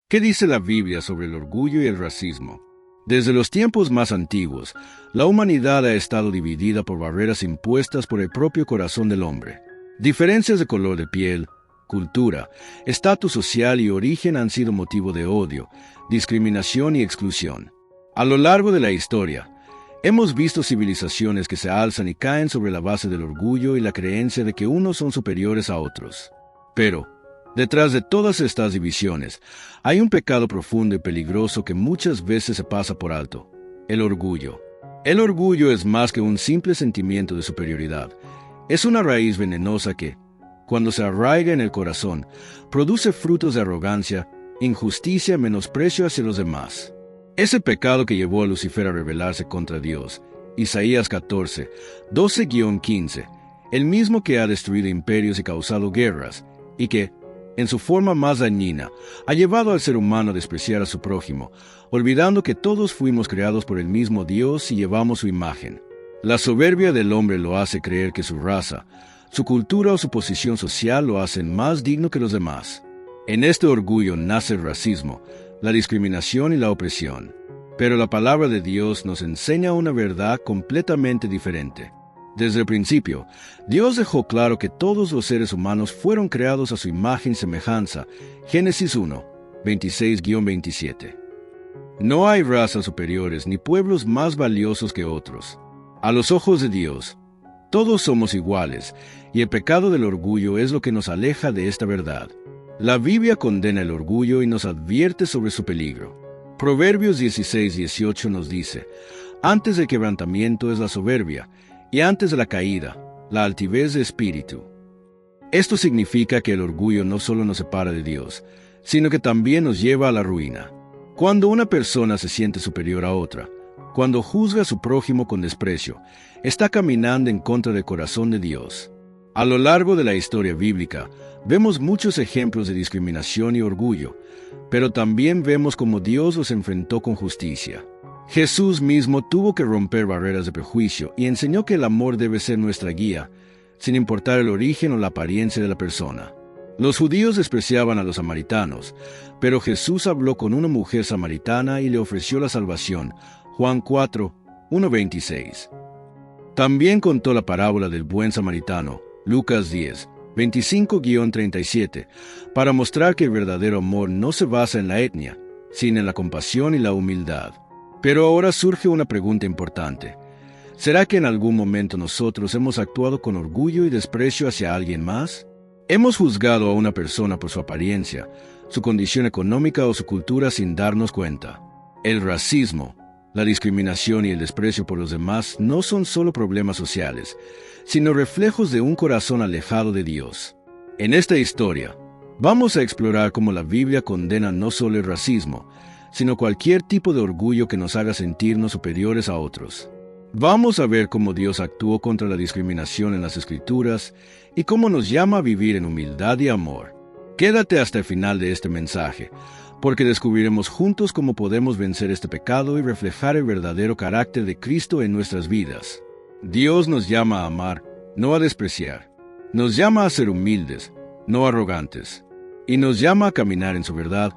¿Qué dice la Biblia sobre el orgullo y el racismo? Desde los tiempos más antiguos, la humanidad ha estado dividida por barreras impuestas por el propio corazón del hombre. Diferencias de color de piel, cultura, estatus social y origen han sido motivo de odio, discriminación y exclusión. A lo largo de la historia, hemos visto civilizaciones que se alzan y caen sobre la base del orgullo y la creencia de que unos son superiores a otros. Pero, detrás de todas estas divisiones, hay un pecado profundo y peligroso que muchas veces se pasa por alto: el orgullo. El orgullo es más que un simple sentimiento de superioridad. Es una raíz venenosa que, cuando se arraiga en el corazón, produce frutos de arrogancia, injusticia y menosprecio hacia los demás. Ese pecado que llevó a Lucifer a rebelarse contra Dios, Isaías 14, 12-15, el mismo que ha destruido imperios y causado guerras, y que, en su forma más dañina, ha llevado al ser humano a despreciar a su prójimo, olvidando que todos fuimos creados por el mismo Dios y llevamos su imagen. La soberbia del hombre lo hace creer que su raza, su cultura o su posición social lo hacen más digno que los demás. En este orgullo nace el racismo, la discriminación y la opresión. Pero la palabra de Dios nos enseña una verdad completamente diferente. Desde el principio, Dios dejó claro que todos los seres humanos fueron creados a su imagen y semejanza. Génesis 1, 26-27. No hay razas superiores ni pueblos más valiosos que otros. A los ojos de Dios, todos somos iguales, y el pecado del orgullo es lo que nos aleja de esta verdad. La Biblia condena el orgullo y nos advierte sobre su peligro. Proverbios 16-18 nos dice: antes del quebrantamiento es la soberbia, y antes de la caída, la altivez de espíritu. Esto significa que el orgullo no solo nos separa de Dios, sino que también nos lleva a la ruina. Cuando una persona se siente superior a otra, cuando juzga a su prójimo con desprecio, está caminando en contra del corazón de Dios. A lo largo de la historia bíblica, vemos muchos ejemplos de discriminación y orgullo, pero también vemos cómo Dios los enfrentó con justicia. Jesús mismo tuvo que romper barreras de prejuicio y enseñó que el amor debe ser nuestra guía, sin importar el origen o la apariencia de la persona. Los judíos despreciaban a los samaritanos, pero Jesús habló con una mujer samaritana y le ofreció la salvación. Juan 4, 1-26. También contó la parábola del buen samaritano, Lucas 10, 25-37, para mostrar que el verdadero amor no se basa en la etnia, sino en la compasión y la humildad. Pero ahora surge una pregunta importante. ¿Será que en algún momento nosotros hemos actuado con orgullo y desprecio hacia alguien más? ¿Hemos juzgado a una persona por su apariencia, su condición económica o su cultura sin darnos cuenta? El racismo, la discriminación y el desprecio por los demás no son solo problemas sociales, sino reflejos de un corazón alejado de Dios. En esta historia, vamos a explorar cómo la Biblia condena no solo el racismo, sino cualquier tipo de orgullo que nos haga sentirnos superiores a otros. Vamos a ver cómo Dios actuó contra la discriminación en las Escrituras y cómo nos llama a vivir en humildad y amor. Quédate hasta el final de este mensaje, porque descubriremos juntos cómo podemos vencer este pecado y reflejar el verdadero carácter de Cristo en nuestras vidas. Dios nos llama a amar, no a despreciar. Nos llama a ser humildes, no arrogantes. Y nos llama a caminar en su verdad,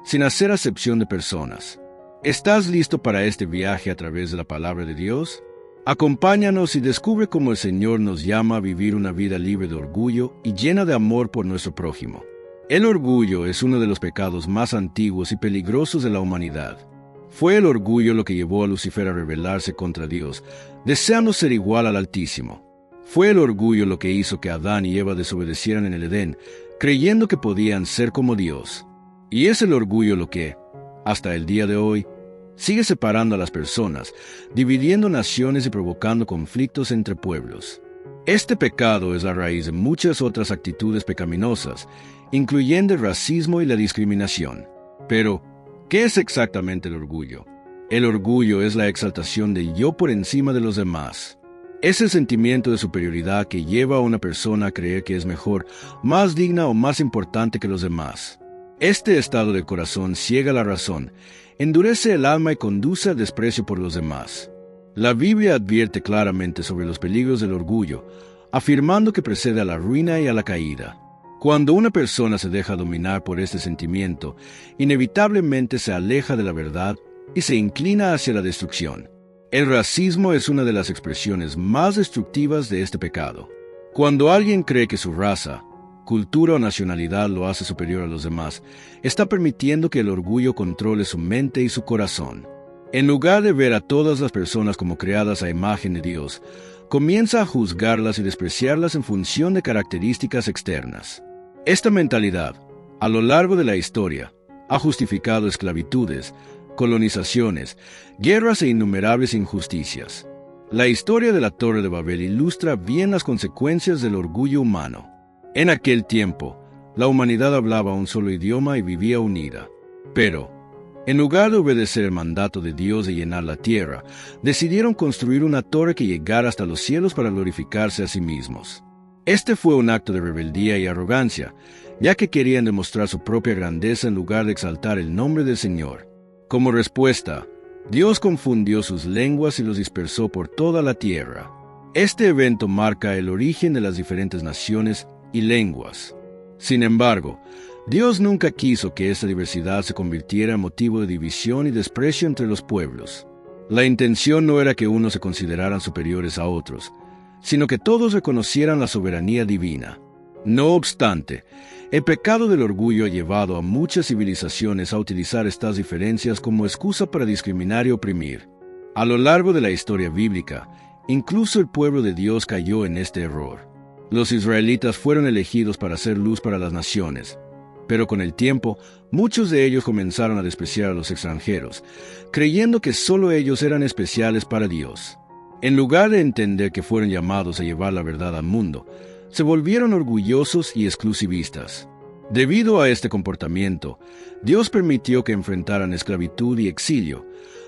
sin hacer acepción de personas. ¿Estás listo para este viaje a través de la palabra de Dios? Acompáñanos y descubre cómo el Señor nos llama a vivir una vida libre de orgullo y llena de amor por nuestro prójimo. El orgullo es uno de los pecados más antiguos y peligrosos de la humanidad. Fue el orgullo lo que llevó a Lucifer a rebelarse contra Dios, deseando ser igual al Altísimo. Fue el orgullo lo que hizo que Adán y Eva desobedecieran en el Edén, creyendo que podían ser como Dios. Y es el orgullo lo que, hasta el día de hoy, sigue separando a las personas, dividiendo naciones y provocando conflictos entre pueblos. Este pecado es la raíz de muchas otras actitudes pecaminosas, incluyendo el racismo y la discriminación. Pero, ¿qué es exactamente el orgullo? El orgullo es la exaltación del yo por encima de los demás. Es el sentimiento de superioridad que lleva a una persona a creer que es mejor, más digna o más importante que los demás. Este estado del corazón ciega la razón, endurece el alma y conduce al desprecio por los demás. La Biblia advierte claramente sobre los peligros del orgullo, afirmando que precede a la ruina y a la caída. Cuando una persona se deja dominar por este sentimiento, inevitablemente se aleja de la verdad y se inclina hacia la destrucción. El racismo es una de las expresiones más destructivas de este pecado. Cuando alguien cree que su raza, cultura o nacionalidad lo hace superior a los demás, está permitiendo que el orgullo controle su mente y su corazón. En lugar de ver a todas las personas como creadas a imagen de Dios, comienza a juzgarlas y despreciarlas en función de características externas. Esta mentalidad, a lo largo de la historia, ha justificado esclavitudes, colonizaciones, guerras e innumerables injusticias. La historia de la Torre de Babel ilustra bien las consecuencias del orgullo humano. En aquel tiempo, la humanidad hablaba un solo idioma y vivía unida. Pero, en lugar de obedecer el mandato de Dios de llenar la tierra, decidieron construir una torre que llegara hasta los cielos para glorificarse a sí mismos. Este fue un acto de rebeldía y arrogancia, ya que querían demostrar su propia grandeza en lugar de exaltar el nombre del Señor. Como respuesta, Dios confundió sus lenguas y los dispersó por toda la tierra. Este evento marca el origen de las diferentes naciones y lenguas. Sin embargo, Dios nunca quiso que esta diversidad se convirtiera en motivo de división y desprecio entre los pueblos. La intención no era que unos se consideraran superiores a otros, sino que todos reconocieran la soberanía divina. No obstante, el pecado del orgullo ha llevado a muchas civilizaciones a utilizar estas diferencias como excusa para discriminar y oprimir. A lo largo de la historia bíblica, incluso el pueblo de Dios cayó en este error. Los israelitas fueron elegidos para hacer luz para las naciones, pero con el tiempo, muchos de ellos comenzaron a despreciar a los extranjeros, creyendo que solo ellos eran especiales para Dios. En lugar de entender que fueron llamados a llevar la verdad al mundo, se volvieron orgullosos y exclusivistas. Debido a este comportamiento, Dios permitió que enfrentaran esclavitud y exilio,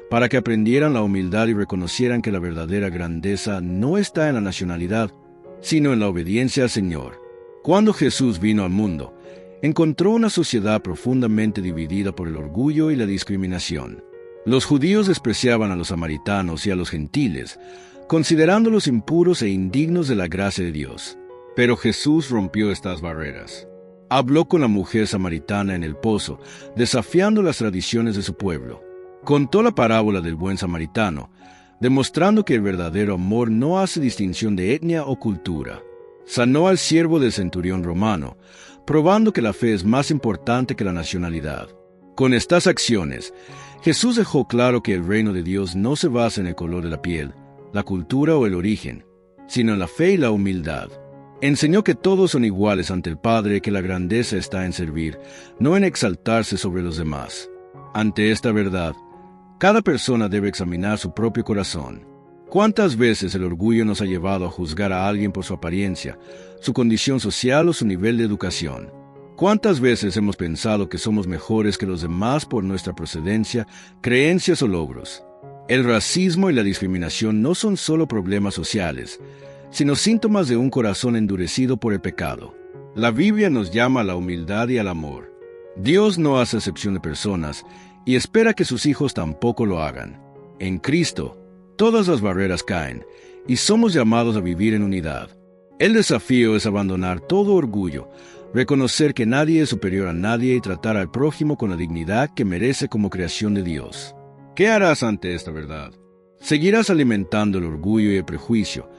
para que aprendieran la humildad y reconocieran que la verdadera grandeza no está en la nacionalidad, sino en la obediencia al Señor. Cuando Jesús vino al mundo, encontró una sociedad profundamente dividida por el orgullo y la discriminación. Los judíos despreciaban a los samaritanos y a los gentiles, considerándolos impuros e indignos de la gracia de Dios. Pero Jesús rompió estas barreras. Habló con la mujer samaritana en el pozo, desafiando las tradiciones de su pueblo. Contó la parábola del buen samaritano, demostrando que el verdadero amor no hace distinción de etnia o cultura. Sanó al siervo del centurión romano, probando que la fe es más importante que la nacionalidad. Con estas acciones, Jesús dejó claro que el reino de Dios no se basa en el color de la piel, la cultura o el origen, sino en la fe y la humildad. Enseñó que todos son iguales ante el Padre, que la grandeza está en servir, no en exaltarse sobre los demás. Ante esta verdad, cada persona debe examinar su propio corazón. ¿Cuántas veces el orgullo nos ha llevado a juzgar a alguien por su apariencia, su condición social o su nivel de educación? ¿Cuántas veces hemos pensado que somos mejores que los demás por nuestra procedencia, creencias o logros? El racismo y la discriminación no son solo problemas sociales, sino síntomas de un corazón endurecido por el pecado. La Biblia nos llama a la humildad y al amor. Dios no hace excepción de personas y espera que sus hijos tampoco lo hagan. En Cristo, todas las barreras caen y somos llamados a vivir en unidad. El desafío es abandonar todo orgullo, reconocer que nadie es superior a nadie y tratar al prójimo con la dignidad que merece como creación de Dios. ¿Qué harás ante esta verdad? ¿Seguirás alimentando el orgullo y el prejuicio,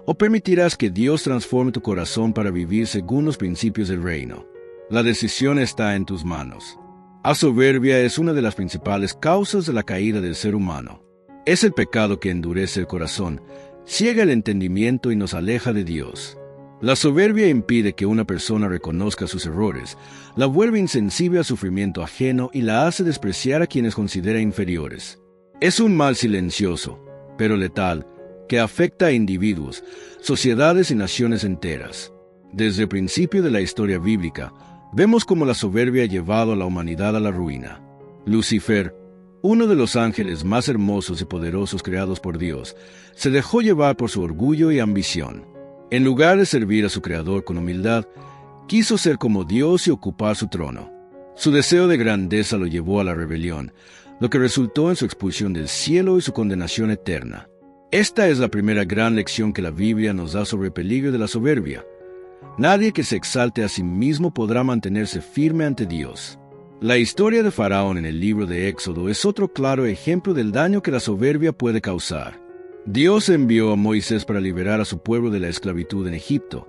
o permitirás que Dios transforme tu corazón para vivir según los principios del reino? La decisión está en tus manos. La soberbia es una de las principales causas de la caída del ser humano. Es el pecado que endurece el corazón, ciega el entendimiento y nos aleja de Dios. La soberbia impide que una persona reconozca sus errores, la vuelve insensible al sufrimiento ajeno y la hace despreciar a quienes considera inferiores. Es un mal silencioso, pero letal, que afecta a individuos, sociedades y naciones enteras. Desde el principio de la historia bíblica, vemos cómo la soberbia ha llevado a la humanidad a la ruina. Lucifer, uno de los ángeles más hermosos y poderosos creados por Dios, se dejó llevar por su orgullo y ambición. En lugar de servir a su Creador con humildad, quiso ser como Dios y ocupar su trono. Su deseo de grandeza lo llevó a la rebelión, lo que resultó en su expulsión del cielo y su condenación eterna. Esta es la primera gran lección que la Biblia nos da sobre el peligro de la soberbia. Nadie que se exalte a sí mismo podrá mantenerse firme ante Dios. La historia de Faraón en el libro de Éxodo es otro claro ejemplo del daño que la soberbia puede causar. Dios envió a Moisés para liberar a su pueblo de la esclavitud en Egipto,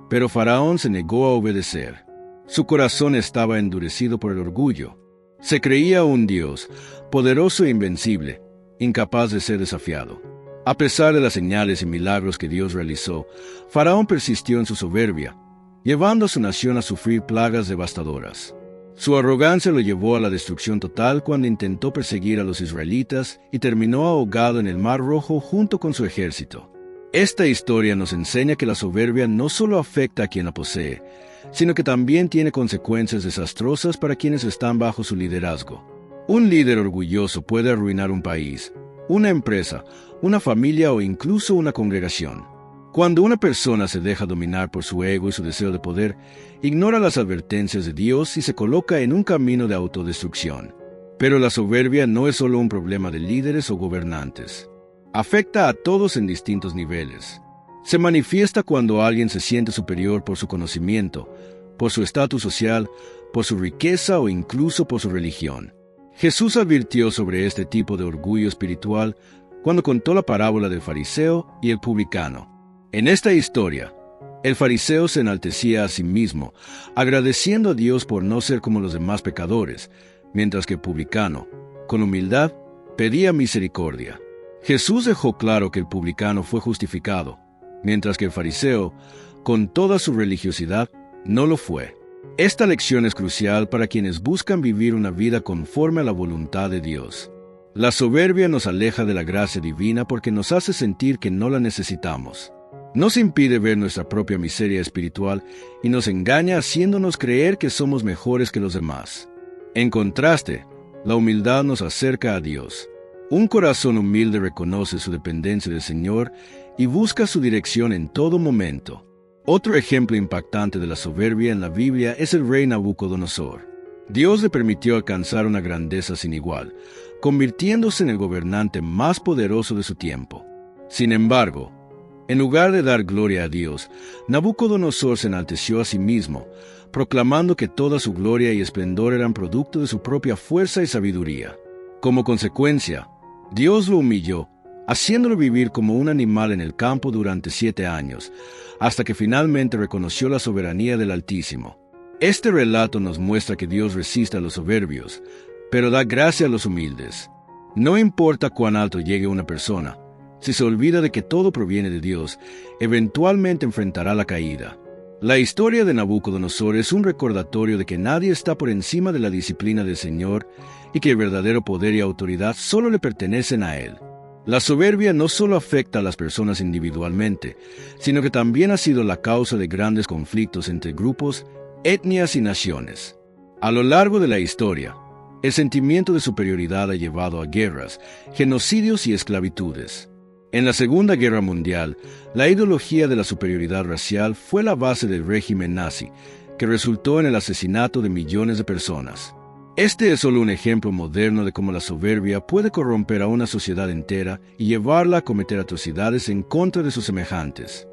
pero Faraón se negó a obedecer. Su corazón estaba endurecido por el orgullo. Se creía un Dios, poderoso e invencible, incapaz de ser desafiado. A pesar de las señales y milagros que Dios realizó, Faraón persistió en su soberbia, llevando a su nación a sufrir plagas devastadoras. Su arrogancia lo llevó a la destrucción total cuando intentó perseguir a los israelitas y terminó ahogado en el Mar Rojo junto con su ejército. Esta historia nos enseña que la soberbia no solo afecta a quien la posee, sino que también tiene consecuencias desastrosas para quienes están bajo su liderazgo. Un líder orgulloso puede arruinar un país, una empresa, una familia o incluso una congregación. Cuando una persona se deja dominar por su ego y su deseo de poder, ignora las advertencias de Dios y se coloca en un camino de autodestrucción. Pero la soberbia no es solo un problema de líderes o gobernantes. Afecta a todos en distintos niveles. Se manifiesta cuando alguien se siente superior por su conocimiento, por su estatus social, por su riqueza o incluso por su religión. Jesús advirtió sobre este tipo de orgullo espiritual cuando contó la parábola del fariseo y el publicano. En esta historia, el fariseo se enaltecía a sí mismo, agradeciendo a Dios por no ser como los demás pecadores, mientras que el publicano, con humildad, pedía misericordia. Jesús dejó claro que el publicano fue justificado, mientras que el fariseo, con toda su religiosidad, no lo fue. Esta lección es crucial para quienes buscan vivir una vida conforme a la voluntad de Dios. La soberbia nos aleja de la gracia divina porque nos hace sentir que no la necesitamos. Nos impide ver nuestra propia miseria espiritual y nos engaña haciéndonos creer que somos mejores que los demás. En contraste, la humildad nos acerca a Dios. Un corazón humilde reconoce su dependencia del Señor y busca su dirección en todo momento. Otro ejemplo impactante de la soberbia en la Biblia es el rey Nabucodonosor. Dios le permitió alcanzar una grandeza sin igual, convirtiéndose en el gobernante más poderoso de su tiempo. Sin embargo, en lugar de dar gloria a Dios, Nabucodonosor se enalteció a sí mismo, proclamando que toda su gloria y esplendor eran producto de su propia fuerza y sabiduría. Como consecuencia, Dios lo humilló, haciéndolo vivir como un animal en el campo durante 7 años, hasta que finalmente reconoció la soberanía del Altísimo. Este relato nos muestra que Dios resiste a los soberbios, pero da gracia a los humildes. No importa cuán alto llegue una persona, si se olvida de que todo proviene de Dios, eventualmente enfrentará la caída. La historia de Nabucodonosor es un recordatorio de que nadie está por encima de la disciplina del Señor y que el verdadero poder y autoridad solo le pertenecen a Él. La soberbia no solo afecta a las personas individualmente, sino que también ha sido la causa de grandes conflictos entre grupos, etnias y naciones. A lo largo de la historia, el sentimiento de superioridad ha llevado a guerras, genocidios y esclavitudes. En la Segunda Guerra Mundial, la ideología de la superioridad racial fue la base del régimen nazi, que resultó en el asesinato de millones de personas. Este es solo un ejemplo moderno de cómo la soberbia puede corromper a una sociedad entera y llevarla a cometer atrocidades en contra de sus semejantes.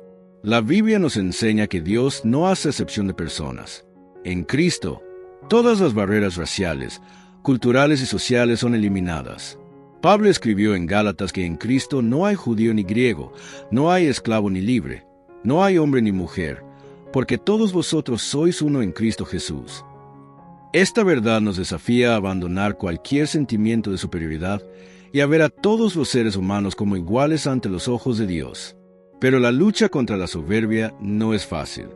La Biblia nos enseña que Dios no hace excepción de personas. En Cristo, todas las barreras raciales, culturales y sociales son eliminadas. Pablo escribió en Gálatas que en Cristo no hay judío ni griego, no hay esclavo ni libre, no hay hombre ni mujer, porque todos vosotros sois uno en Cristo Jesús. Esta verdad nos desafía a abandonar cualquier sentimiento de superioridad y a ver a todos los seres humanos como iguales ante los ojos de Dios. Pero la lucha contra la soberbia no es fácil.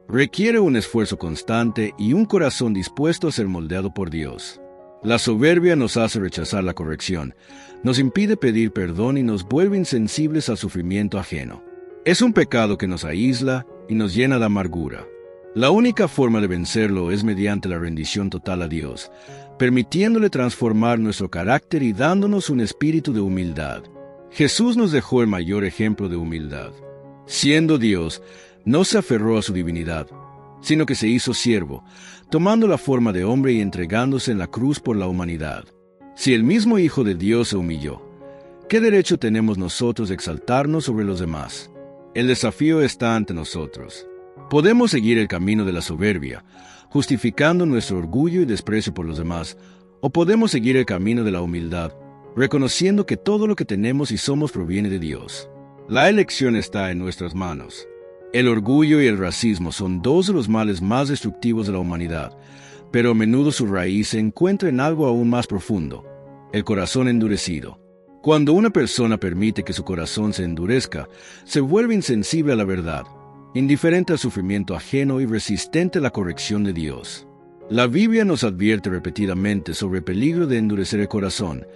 Requiere un esfuerzo constante y un corazón dispuesto a ser moldeado por Dios. La soberbia nos hace rechazar la corrección, nos impide pedir perdón y nos vuelve insensibles al sufrimiento ajeno. Es un pecado que nos aísla y nos llena de amargura. La única forma de vencerlo es mediante la rendición total a Dios, permitiéndole transformar nuestro carácter y dándonos un espíritu de humildad. Jesús nos dejó el mayor ejemplo de humildad. Siendo Dios, no se aferró a su divinidad, sino que se hizo siervo, tomando la forma de hombre y entregándose en la cruz por la humanidad. Si el mismo Hijo de Dios se humilló, ¿qué derecho tenemos nosotros de exaltarnos sobre los demás? El desafío está ante nosotros. Podemos seguir el camino de la soberbia, justificando nuestro orgullo y desprecio por los demás, o podemos seguir el camino de la humildad, reconociendo que todo lo que tenemos y somos proviene de Dios. La elección está en nuestras manos. El orgullo y el racismo son dos de los males más destructivos de la humanidad, pero a menudo su raíz se encuentra en algo aún más profundo: el corazón endurecido. Cuando una persona permite que su corazón se endurezca, se vuelve insensible a la verdad, indiferente al sufrimiento ajeno y resistente a la corrección de Dios. La Biblia nos advierte repetidamente sobre el peligro de endurecer el corazón,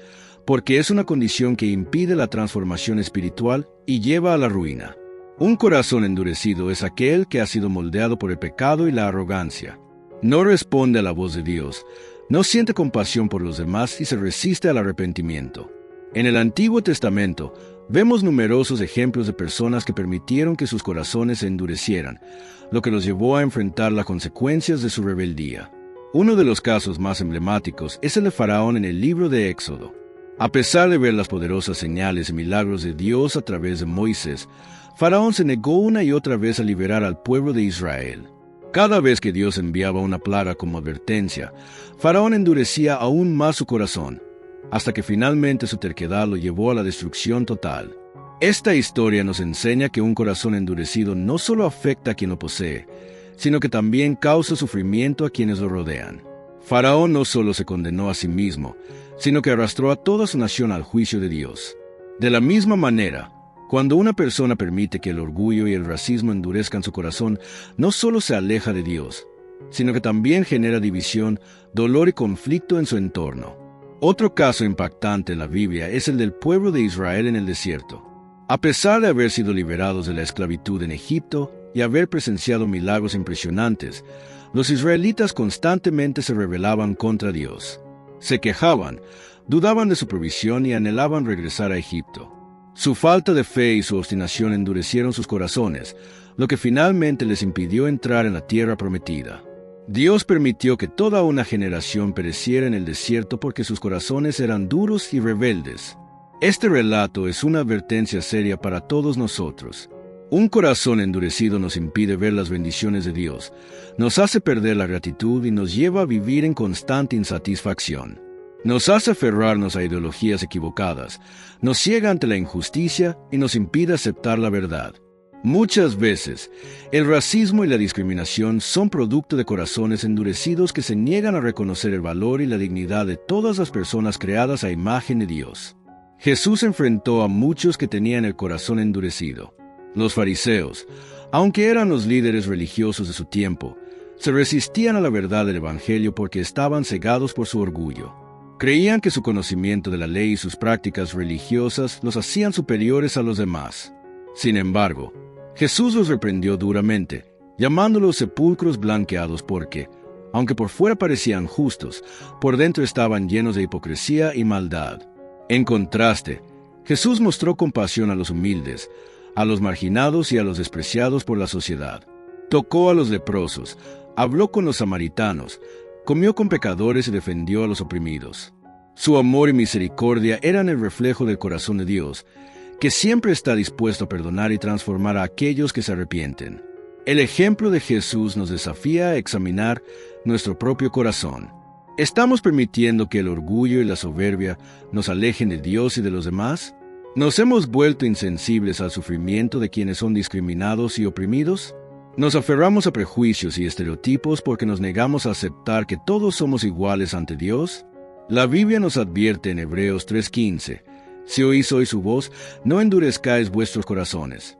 porque es una condición que impide la transformación espiritual y lleva a la ruina. Un corazón endurecido es aquel que ha sido moldeado por el pecado y la arrogancia. No responde a la voz de Dios, no siente compasión por los demás y se resiste al arrepentimiento. En el Antiguo Testamento, vemos numerosos ejemplos de personas que permitieron que sus corazones se endurecieran, lo que los llevó a enfrentar las consecuencias de su rebeldía. Uno de los casos más emblemáticos es el de Faraón en el libro de Éxodo. A pesar de ver las poderosas señales y milagros de Dios a través de Moisés, Faraón se negó una y otra vez a liberar al pueblo de Israel. Cada vez que Dios enviaba una plaga como advertencia, Faraón endurecía aún más su corazón, hasta que finalmente su terquedad lo llevó a la destrucción total. Esta historia nos enseña que un corazón endurecido no solo afecta a quien lo posee, sino que también causa sufrimiento a quienes lo rodean. Faraón no solo se condenó a sí mismo, sino que arrastró a toda su nación al juicio de Dios. De la misma manera, cuando una persona permite que el orgullo y el racismo endurezcan su corazón, no solo se aleja de Dios, sino que también genera división, dolor y conflicto en su entorno. Otro caso impactante en la Biblia es el del pueblo de Israel en el desierto. A pesar de haber sido liberados de la esclavitud en Egipto y haber presenciado milagros impresionantes, los israelitas constantemente se rebelaban contra Dios. Se quejaban, dudaban de su provisión y anhelaban regresar a Egipto. Su falta de fe y su obstinación endurecieron sus corazones, lo que finalmente les impidió entrar en la tierra prometida. Dios permitió que toda una generación pereciera en el desierto porque sus corazones eran duros y rebeldes. Este relato es una advertencia seria para todos nosotros. Un corazón endurecido nos impide ver las bendiciones de Dios, nos hace perder la gratitud y nos lleva a vivir en constante insatisfacción. Nos hace aferrarnos a ideologías equivocadas, nos ciega ante la injusticia y nos impide aceptar la verdad. Muchas veces, el racismo y la discriminación son producto de corazones endurecidos que se niegan a reconocer el valor y la dignidad de todas las personas creadas a imagen de Dios. Jesús enfrentó a muchos que tenían el corazón endurecido. Los fariseos, aunque eran los líderes religiosos de su tiempo, se resistían a la verdad del Evangelio porque estaban cegados por su orgullo. Creían que su conocimiento de la ley y sus prácticas religiosas los hacían superiores a los demás. Sin embargo, Jesús los reprendió duramente, llamándolos sepulcros blanqueados porque, aunque por fuera parecían justos, por dentro estaban llenos de hipocresía y maldad. En contraste, Jesús mostró compasión a los humildes, a los marginados y a los despreciados por la sociedad. Tocó a los leprosos, habló con los samaritanos, comió con pecadores y defendió a los oprimidos. Su amor y misericordia eran el reflejo del corazón de Dios, que siempre está dispuesto a perdonar y transformar a aquellos que se arrepienten. El ejemplo de Jesús nos desafía a examinar nuestro propio corazón. ¿Estamos permitiendo que el orgullo y la soberbia nos alejen de Dios y de los demás? ¿Nos hemos vuelto insensibles al sufrimiento de quienes son discriminados y oprimidos? ¿Nos aferramos a prejuicios y estereotipos porque nos negamos a aceptar que todos somos iguales ante Dios? La Biblia nos advierte en Hebreos 3:15, si oís hoy su voz, no endurezcáis vuestros corazones.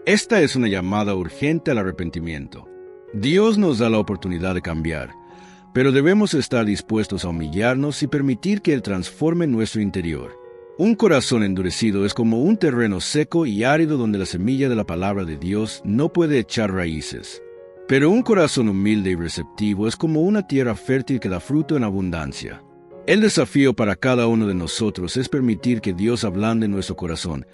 Esta es una llamada urgente al arrepentimiento. Dios nos da la oportunidad de cambiar, pero debemos estar dispuestos a humillarnos y permitir que Él transforme nuestro interior. Un corazón endurecido es como un terreno seco y árido donde la semilla de la palabra de Dios no puede echar raíces. Pero un corazón humilde y receptivo es como una tierra fértil que da fruto en abundancia. El desafío para cada uno de nosotros es permitir que Dios ablande nuestro corazón,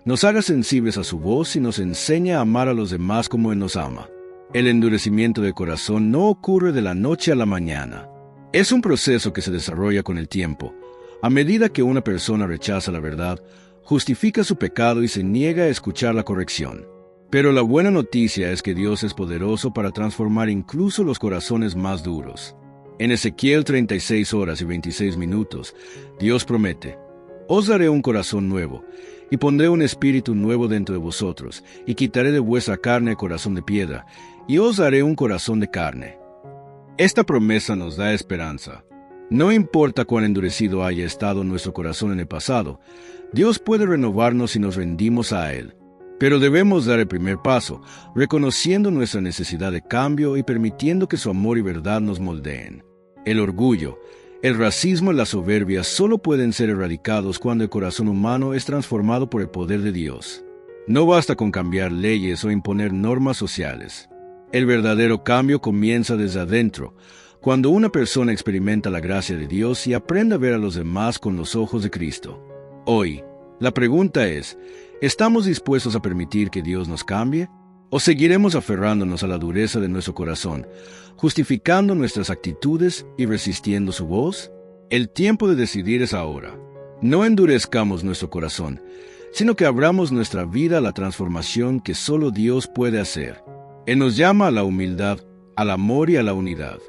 nos haga sensibles a su voz y nos enseñe a amar a los demás como Él nos ama. El endurecimiento del corazón no ocurre de la noche a la mañana. Es un proceso que se desarrolla con el tiempo. A medida que una persona rechaza la verdad, justifica su pecado y se niega a escuchar la corrección. Pero la buena noticia es que Dios es poderoso para transformar incluso los corazones más duros. En Ezequiel 36 horas y 26 minutos, Dios promete: «Os daré un corazón nuevo, y pondré un espíritu nuevo dentro de vosotros, y quitaré de vuestra carne el corazón de piedra, y os daré un corazón de carne». Esta promesa nos da esperanza. No importa cuán endurecido haya estado nuestro corazón en el pasado, Dios puede renovarnos si nos rendimos a Él. Pero debemos dar el primer paso, reconociendo nuestra necesidad de cambio y permitiendo que su amor y verdad nos moldeen. El orgullo, el racismo y la soberbia solo pueden ser erradicados cuando el corazón humano es transformado por el poder de Dios. No basta con cambiar leyes o imponer normas sociales. El verdadero cambio comienza desde adentro, cuando una persona experimenta la gracia de Dios y aprende a ver a los demás con los ojos de Cristo. Hoy, la pregunta es: ¿estamos dispuestos a permitir que Dios nos cambie? ¿O seguiremos aferrándonos a la dureza de nuestro corazón, justificando nuestras actitudes y resistiendo su voz? El tiempo de decidir es ahora. No endurezcamos nuestro corazón, sino que abramos nuestra vida a la transformación que solo Dios puede hacer. Él nos llama a la humildad, al amor y a la unidad.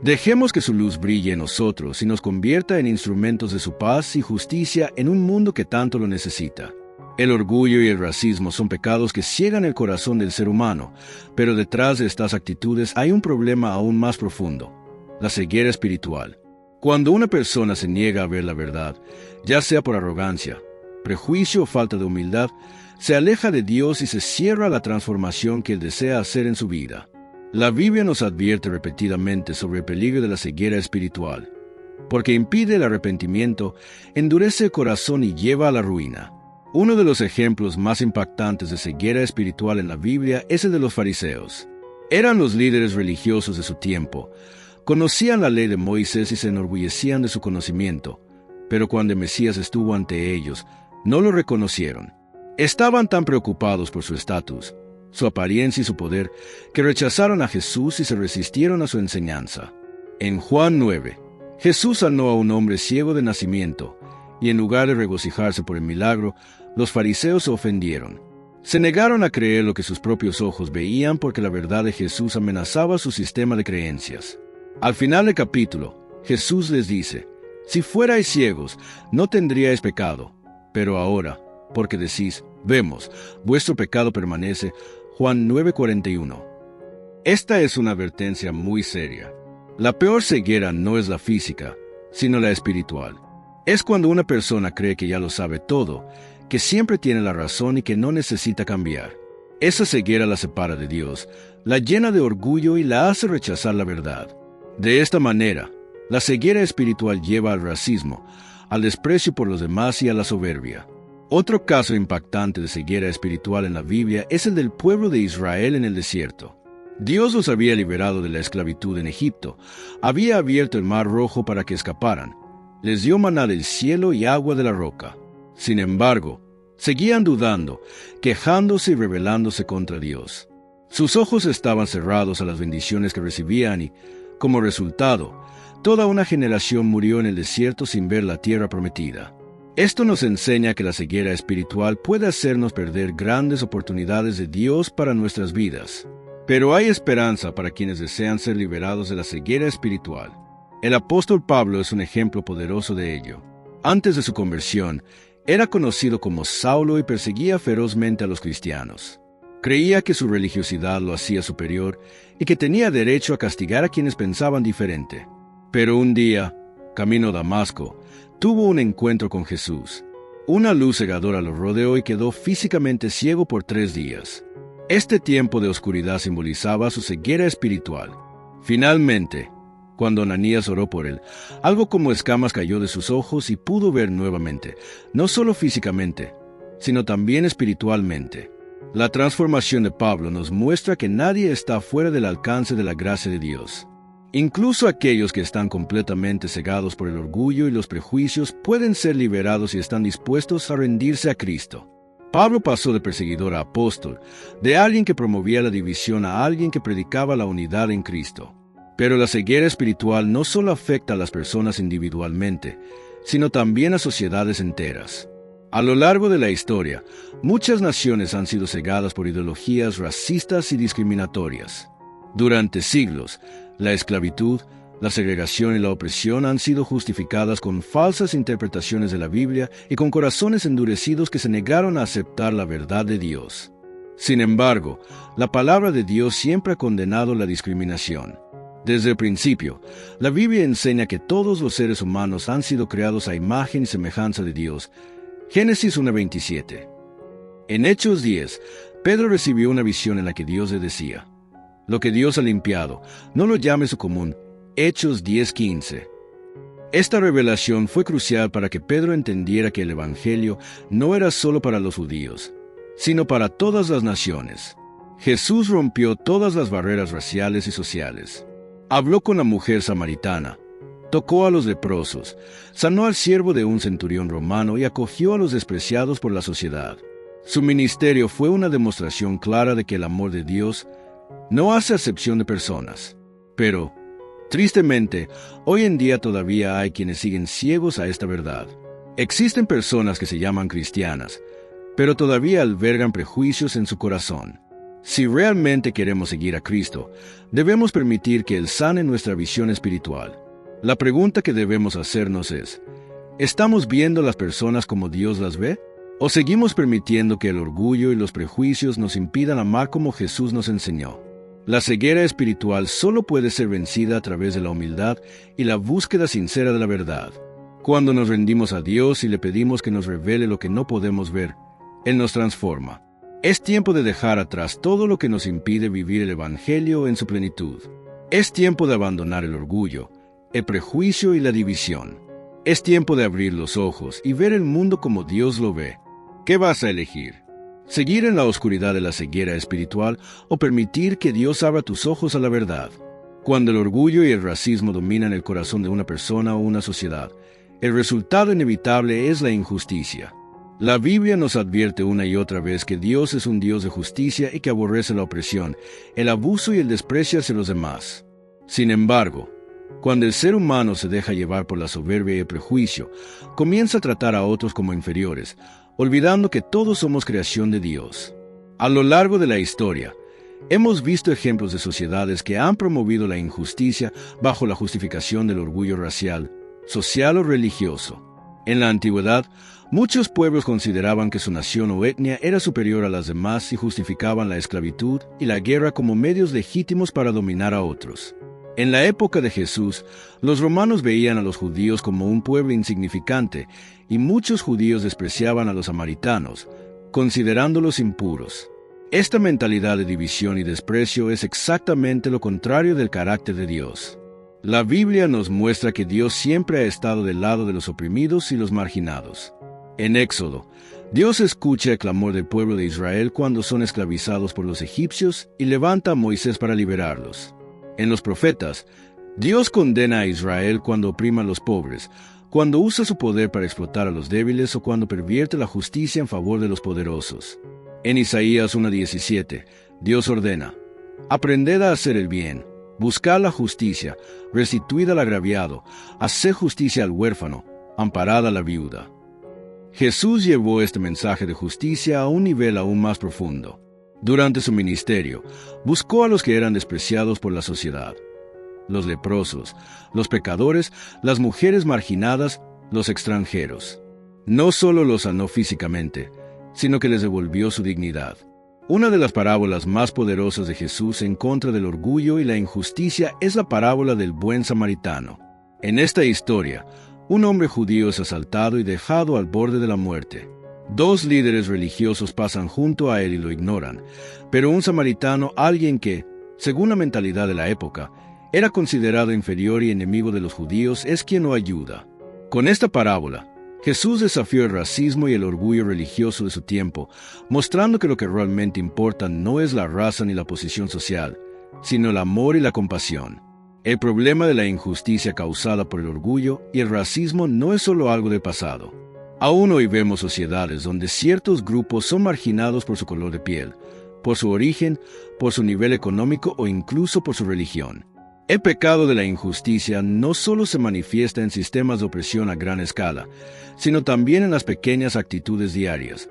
Dejemos que su luz brille en nosotros y nos convierta en instrumentos de su paz y justicia en un mundo que tanto lo necesita. El orgullo y el racismo son pecados que ciegan el corazón del ser humano, pero detrás de estas actitudes hay un problema aún más profundo: la ceguera espiritual. Cuando una persona se niega a ver la verdad, ya sea por arrogancia, prejuicio o falta de humildad, se aleja de Dios y se cierra a la transformación que Él desea hacer en su vida. La Biblia nos advierte repetidamente sobre el peligro de la ceguera espiritual, porque impide el arrepentimiento, endurece el corazón y lleva a la ruina. Uno de los ejemplos más impactantes de ceguera espiritual en la Biblia es el de los fariseos. Eran los líderes religiosos de su tiempo. Conocían la ley de Moisés y se enorgullecían de su conocimiento, pero cuando el Mesías estuvo ante ellos, no lo reconocieron. Estaban tan preocupados por su estatus, su apariencia y su poder, que rechazaron a Jesús y se resistieron a su enseñanza. En Juan 9, Jesús sanó a un hombre ciego de nacimiento, y en lugar de regocijarse por el milagro, los fariseos se ofendieron. Se negaron a creer lo que sus propios ojos veían porque la verdad de Jesús amenazaba su sistema de creencias. Al final del capítulo, Jesús les dice: «Si fuerais ciegos, no tendríais pecado, pero ahora, porque decís, vemos, vuestro pecado permanece». Juan 9:41. Esta es una advertencia muy seria. La peor ceguera no es la física, sino la espiritual. Es cuando una persona cree que ya lo sabe todo, que siempre tiene la razón y que no necesita cambiar. Esa ceguera la separa de Dios, la llena de orgullo y la hace rechazar la verdad. De esta manera, la ceguera espiritual lleva al racismo, al desprecio por los demás y a la soberbia. Otro caso impactante de ceguera espiritual en la Biblia es el del pueblo de Israel en el desierto. Dios los había liberado de la esclavitud en Egipto, había abierto el mar Rojo para que escaparan, les dio maná del cielo y agua de la roca. Sin embargo, seguían dudando, quejándose y rebelándose contra Dios. Sus ojos estaban cerrados a las bendiciones que recibían y, como resultado, toda una generación murió en el desierto sin ver la tierra prometida. Esto nos enseña que la ceguera espiritual puede hacernos perder grandes oportunidades de Dios para nuestras vidas. Pero hay esperanza para quienes desean ser liberados de la ceguera espiritual. El apóstol Pablo es un ejemplo poderoso de ello. Antes de su conversión, era conocido como Saulo y perseguía ferozmente a los cristianos. Creía que su religiosidad lo hacía superior y que tenía derecho a castigar a quienes pensaban diferente. Pero un día, camino a Damasco, tuvo un encuentro con Jesús. Una luz cegadora lo rodeó y quedó físicamente ciego por 3 días. Este tiempo de oscuridad simbolizaba su ceguera espiritual. Finalmente, cuando Ananías oró por él, algo como escamas cayó de sus ojos y pudo ver nuevamente, no solo físicamente, sino también espiritualmente. La transformación de Pablo nos muestra que nadie está fuera del alcance de la gracia de Dios. Incluso aquellos que están completamente cegados por el orgullo y los prejuicios pueden ser liberados si están dispuestos a rendirse a Cristo. Pablo pasó de perseguidor a apóstol, de alguien que promovía la división a alguien que predicaba la unidad en Cristo. Pero la ceguera espiritual no solo afecta a las personas individualmente, sino también a sociedades enteras. A lo largo de la historia, muchas naciones han sido cegadas por ideologías racistas y discriminatorias. Durante siglos, la esclavitud, la segregación y la opresión han sido justificadas con falsas interpretaciones de la Biblia y con corazones endurecidos que se negaron a aceptar la verdad de Dios. Sin embargo, la palabra de Dios siempre ha condenado la discriminación. Desde el principio, la Biblia enseña que todos los seres humanos han sido creados a imagen y semejanza de Dios. Génesis 1:27. En Hechos 10, Pedro recibió una visión en la que Dios le decía: lo que Dios ha limpiado, no lo llames su común. Hechos 10:15. Esta revelación fue crucial para que Pedro entendiera que el Evangelio no era solo para los judíos, sino para todas las naciones. Jesús rompió todas las barreras raciales y sociales. Habló con la mujer samaritana, tocó a los leprosos, sanó al siervo de un centurión romano y acogió a los despreciados por la sociedad. Su ministerio fue una demostración clara de que el amor de Dios no hace acepción de personas. Pero, tristemente, hoy en día todavía hay quienes siguen ciegos a esta verdad. Existen personas que se llaman cristianas, pero todavía albergan prejuicios en su corazón. Si realmente queremos seguir a Cristo, debemos permitir que Él sane nuestra visión espiritual. La pregunta que debemos hacernos es: ¿estamos viendo a las personas como Dios las ve? ¿O seguimos permitiendo que el orgullo y los prejuicios nos impidan amar como Jesús nos enseñó? La ceguera espiritual solo puede ser vencida a través de la humildad y la búsqueda sincera de la verdad. Cuando nos rendimos a Dios y le pedimos que nos revele lo que no podemos ver, Él nos transforma. Es tiempo de dejar atrás todo lo que nos impide vivir el Evangelio en su plenitud. Es tiempo de abandonar el orgullo, el prejuicio y la división. Es tiempo de abrir los ojos y ver el mundo como Dios lo ve. ¿Qué vas a elegir? ¿Seguir en la oscuridad de la ceguera espiritual o permitir que Dios abra tus ojos a la verdad? Cuando el orgullo y el racismo dominan el corazón de una persona o una sociedad, el resultado inevitable es la injusticia. La Biblia nos advierte una y otra vez que Dios es un Dios de justicia y que aborrece la opresión, el abuso y el desprecio hacia los demás. Sin embargo, cuando el ser humano se deja llevar por la soberbia y el prejuicio, comienza a tratar a otros como inferiores, olvidando que todos somos creación de Dios. A lo largo de la historia, hemos visto ejemplos de sociedades que han promovido la injusticia bajo la justificación del orgullo racial, social o religioso. En la antigüedad, muchos pueblos consideraban que su nación o etnia era superior a las demás y justificaban la esclavitud y la guerra como medios legítimos para dominar a otros. En la época de Jesús, los romanos veían a los judíos como un pueblo insignificante y muchos judíos despreciaban a los samaritanos, considerándolos impuros. Esta mentalidad de división y desprecio es exactamente lo contrario del carácter de Dios. La Biblia nos muestra que Dios siempre ha estado del lado de los oprimidos y los marginados. En Éxodo, Dios escucha el clamor del pueblo de Israel cuando son esclavizados por los egipcios y levanta a Moisés para liberarlos. En los profetas, Dios condena a Israel cuando oprime a los pobres, cuando usa su poder para explotar a los débiles o cuando pervierte la justicia en favor de los poderosos. En Isaías 1:17, Dios ordena: aprended a hacer el bien, buscad la justicia, restituid al agraviado, haced justicia al huérfano, amparad a la viuda. Jesús llevó este mensaje de justicia a un nivel aún más profundo. Durante su ministerio, buscó a los que eran despreciados por la sociedad: los leprosos, los pecadores, las mujeres marginadas, los extranjeros. No solo los sanó físicamente, sino que les devolvió su dignidad. Una de las parábolas más poderosas de Jesús en contra del orgullo y la injusticia es la parábola del buen samaritano. En esta historia, un hombre judío es asaltado y dejado al borde de la muerte. Dos líderes religiosos pasan junto a él y lo ignoran, pero un samaritano, alguien que, según la mentalidad de la época, era considerado inferior y enemigo de los judíos, es quien lo ayuda. Con esta parábola, Jesús desafió el racismo y el orgullo religioso de su tiempo, mostrando que lo que realmente importa no es la raza ni la posición social, sino el amor y la compasión. El problema de la injusticia causada por el orgullo y el racismo no es solo algo del pasado. Aún hoy vemos sociedades donde ciertos grupos son marginados por su color de piel, por su origen, por su nivel económico o incluso por su religión. El pecado de la injusticia no solo se manifiesta en sistemas de opresión a gran escala, sino también en las pequeñas actitudes diarias.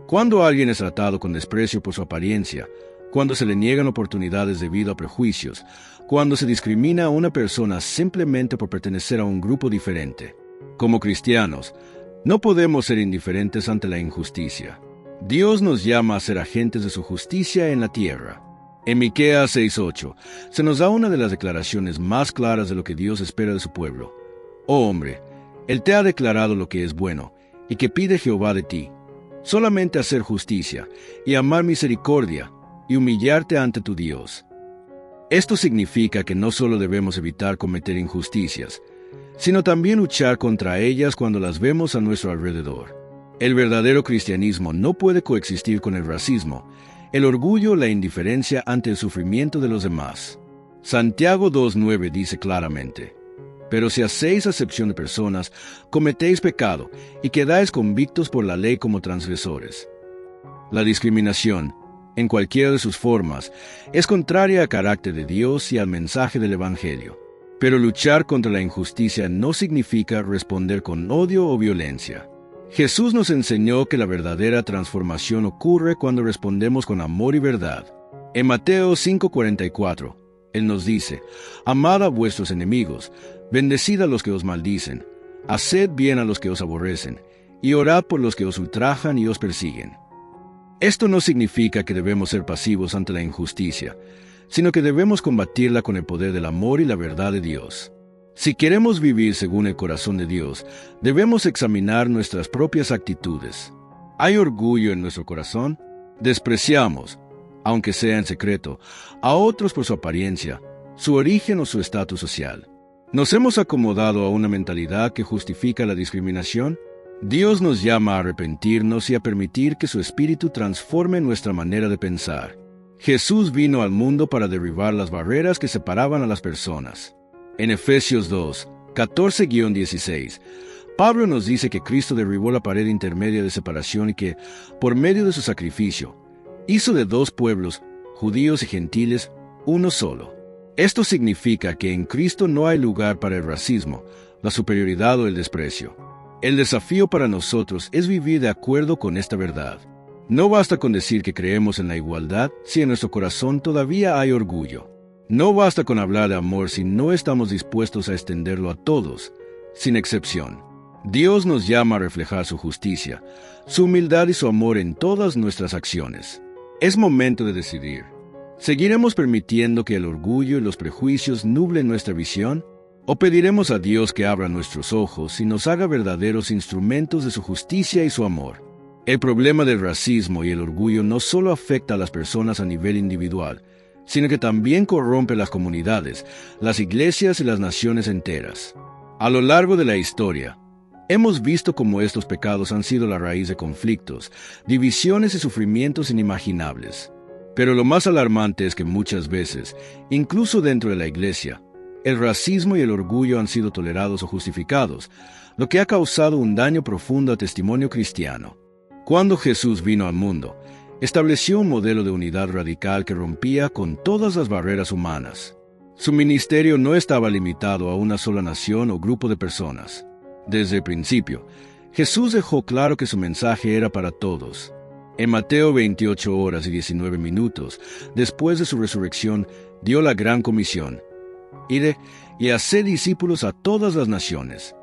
Cuando alguien es tratado con desprecio por su apariencia, cuando se le niegan oportunidades debido a prejuicios, cuando se discrimina a una persona simplemente por pertenecer a un grupo diferente. Como cristianos, no podemos ser indiferentes ante la injusticia. Dios nos llama a ser agentes de su justicia en la tierra. En Miqueas 6:8 se nos da una de las declaraciones más claras de lo que Dios espera de su pueblo. Oh hombre, Él te ha declarado lo que es bueno, y que pide Jehová de ti, solamente hacer justicia, y amar misericordia, y humillarte ante tu Dios. Esto significa que no solo debemos evitar cometer injusticias, sino también luchar contra ellas cuando las vemos a nuestro alrededor. El verdadero cristianismo no puede coexistir con el racismo, el orgullo, la indiferencia ante el sufrimiento de los demás. Santiago 2:9 dice claramente: pero si hacéis acepción de personas, cometéis pecado y quedáis convictos por la ley como transgresores. La discriminación, en cualquiera de sus formas, es contraria al carácter de Dios y al mensaje del Evangelio. Pero luchar contra la injusticia no significa responder con odio o violencia. Jesús nos enseñó que la verdadera transformación ocurre cuando respondemos con amor y verdad. En Mateo 5:44, Él nos dice: amad a vuestros enemigos, bendecid a los que os maldicen, haced bien a los que os aborrecen, y orad por los que os ultrajan y os persiguen. Esto no significa que debemos ser pasivos ante la injusticia, sino que debemos combatirla con el poder del amor y la verdad de Dios. Si queremos vivir según el corazón de Dios, debemos examinar nuestras propias actitudes. ¿Hay orgullo en nuestro corazón? ¿Despreciamos, aunque sea en secreto, a otros por su apariencia, su origen o su estatus social? ¿Nos hemos acomodado a una mentalidad que justifica la discriminación? Dios nos llama a arrepentirnos y a permitir que su Espíritu transforme nuestra manera de pensar. Jesús vino al mundo para derribar las barreras que separaban a las personas. En Efesios 2, 14-16, Pablo nos dice que Cristo derribó la pared intermedia de separación y que, por medio de su sacrificio, hizo de dos pueblos, judíos y gentiles, uno solo. Esto significa que en Cristo no hay lugar para el racismo, la superioridad o el desprecio. El desafío para nosotros es vivir de acuerdo con esta verdad. No basta con decir que creemos en la igualdad si en nuestro corazón todavía hay orgullo. No basta con hablar de amor si no estamos dispuestos a extenderlo a todos, sin excepción. Dios nos llama a reflejar su justicia, su humildad y su amor en todas nuestras acciones. Es momento de decidir. ¿Seguiremos permitiendo que el orgullo y los prejuicios nublen nuestra visión? ¿O pediremos a Dios que abra nuestros ojos y nos haga verdaderos instrumentos de su justicia y su amor? El problema del racismo y el orgullo no solo afecta a las personas a nivel individual, sino que también corrompe las comunidades, las iglesias y las naciones enteras. A lo largo de la historia, hemos visto cómo estos pecados han sido la raíz de conflictos, divisiones y sufrimientos inimaginables. Pero lo más alarmante es que muchas veces, incluso dentro de la iglesia, el racismo y el orgullo han sido tolerados o justificados, lo que ha causado un daño profundo al testimonio cristiano. Cuando Jesús vino al mundo, estableció un modelo de unidad radical que rompía con todas las barreras humanas. Su ministerio no estaba limitado a una sola nación o grupo de personas. Desde el principio, Jesús dejó claro que su mensaje era para todos. En Mateo 28:19, después de su resurrección, dio la gran comisión: id y haced discípulos a todas las naciones.